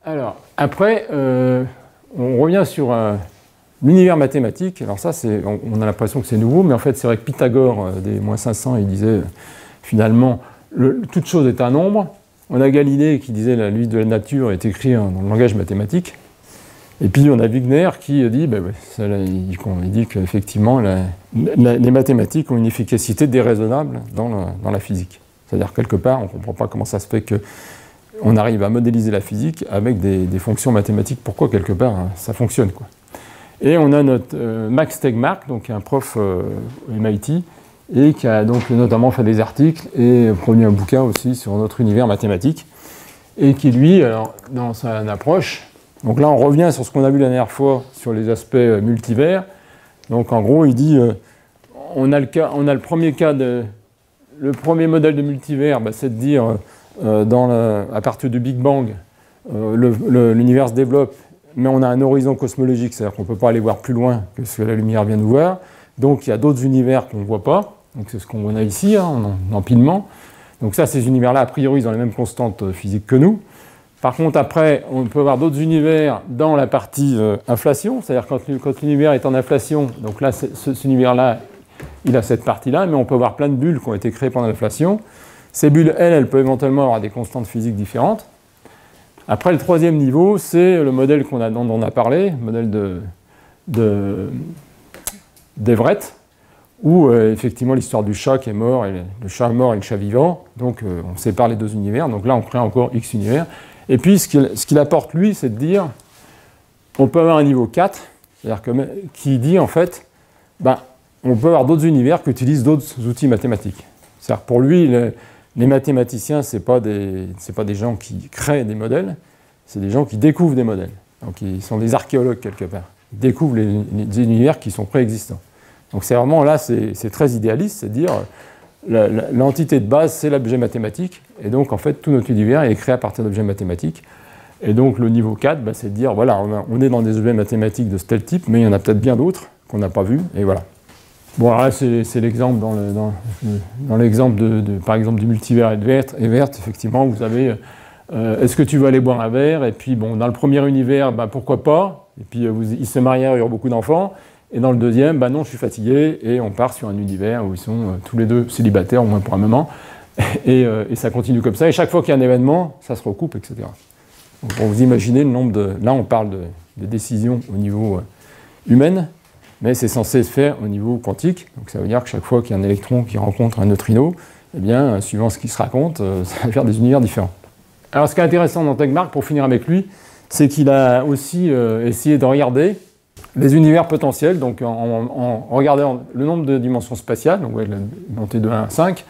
Alors, après, on revient sur l'univers mathématique. Alors ça, on a l'impression que c'est nouveau, mais en fait, c'est vrai que Pythagore, des moins 500, il disait, finalement, toute chose est un nombre. On a Galilée qui disait la loi de la nature est écrite dans le langage mathématique. Et puis on a Wigner qui dit, il dit qu'effectivement les mathématiques ont une efficacité déraisonnable dans la physique. C'est-à-dire quelque part, on ne comprend pas comment ça se fait qu'on arrive à modéliser la physique avec des fonctions mathématiques. Pourquoi quelque part ça fonctionne, quoi. Et on a notre Max Tegmark, donc un prof MIT, et qui a donc notamment fait des articles et produit un bouquin aussi sur notre univers mathématique, et qui lui, alors, dans son approche, donc là on revient sur ce qu'on a vu la dernière fois sur les aspects multivers. Donc en gros il dit, on a le premier cas le premier modèle de multivers, c'est de dire à partir du Big Bang, l'univers se développe, mais on a un horizon cosmologique, c'est-à-dire qu'on ne peut pas aller voir plus loin que ce que la lumière vient nous voir. Donc il y a d'autres univers qu'on ne voit pas. Donc c'est ce qu'on a ici, en empilement. Donc ça, ces univers-là, a priori, ils ont les mêmes constantes physiques que nous. Par contre, après, on peut avoir d'autres univers dans la partie inflation, c'est-à-dire quand l'univers est en inflation, donc là, cet univers-là, il a cette partie-là, mais on peut avoir plein de bulles qui ont été créées pendant l'inflation. Ces bulles, elles peuvent éventuellement avoir des constantes physiques différentes. Après, le troisième niveau, c'est le modèle dont on a parlé, le modèle d'Everett, où effectivement l'histoire du chat qui est mort, et le chat mort et le chat vivant, donc on sépare les deux univers, donc là on crée encore X univers. Et puis ce qu'il apporte lui, c'est de dire, on peut avoir un niveau 4, c'est-à-dire qui dit en fait, on peut avoir d'autres univers qui utilisent d'autres outils mathématiques. C'est-à-dire pour lui, les mathématiciens, ce n'est pas des gens qui créent des modèles, c'est des gens qui découvrent des modèles. Donc ils sont des archéologues quelque part. Ils découvrent les univers qui sont préexistants. Donc c'est vraiment là, c'est très idéaliste, c'est dire l'entité de base, c'est l'objet mathématique, et donc en fait tout notre univers est créé à partir d'objets mathématiques. Et donc le niveau 4, c'est de dire, voilà, on est dans des objets mathématiques de tel type, mais il y en a peut-être bien d'autres qu'on n'a pas vus, et voilà. Bon, alors là, c'est l'exemple dans l'exemple par exemple du multivers Evert, effectivement, vous avez est-ce que tu veux aller boire un verre? Et puis bon, dans le premier univers, pourquoi pas? Et puis ils se marièrent, il y aura beaucoup d'enfants. Et dans le deuxième, non, je suis fatigué, et on part sur un univers où ils sont tous les deux célibataires, au moins pour un moment, et ça continue comme ça, et chaque fois qu'il y a un événement, ça se recoupe, etc. Donc pour vous imaginer le nombre de... Là, on parle de décisions au niveau humain, mais c'est censé se faire au niveau quantique, donc ça veut dire que chaque fois qu'il y a un électron qui rencontre un neutrino, eh bien, suivant ce qui se raconte, ça va faire des univers différents. Alors ce qui est intéressant dans Tegmark, pour finir avec lui, c'est qu'il a aussi essayé de regarder les univers potentiels, donc en regardant le nombre de dimensions spatiales, donc monté de 1 à 5,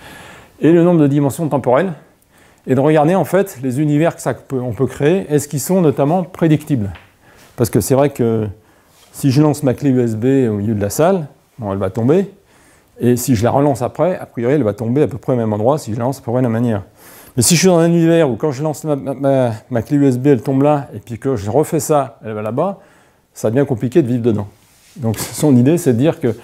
et le nombre de dimensions temporelles, et de regarder en fait les univers qu'on peut créer, est-ce qu'ils sont notamment prédictibles? Parce que c'est vrai que si je lance ma clé USB au milieu de la salle, elle va tomber, et si je la relance après, a priori elle va tomber à peu près au même endroit si je la lance à peu près de la manière. Mais si je suis dans un univers où quand je lance ma clé USB, elle tombe là, et puis que je refais ça, elle va là-bas, ça devient compliqué de vivre dedans. Donc son idée, c'est de dire qu'il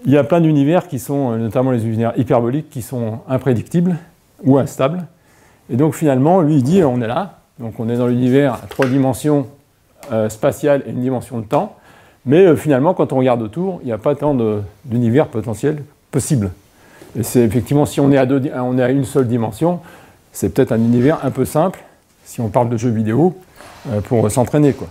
y a plein d'univers qui sont, notamment les univers hyperboliques, qui sont imprédictibles ou instables. Et donc finalement, lui, il dit, on est là, donc on est dans l'univers à 3 dimensions spatiales et une dimension de temps, mais finalement, quand on regarde autour, il n'y a pas tant d'univers potentiels possibles. Et c'est effectivement, si on est à une seule dimension, c'est peut-être un univers un peu simple, si on parle de jeux vidéo, pour s'entraîner, quoi.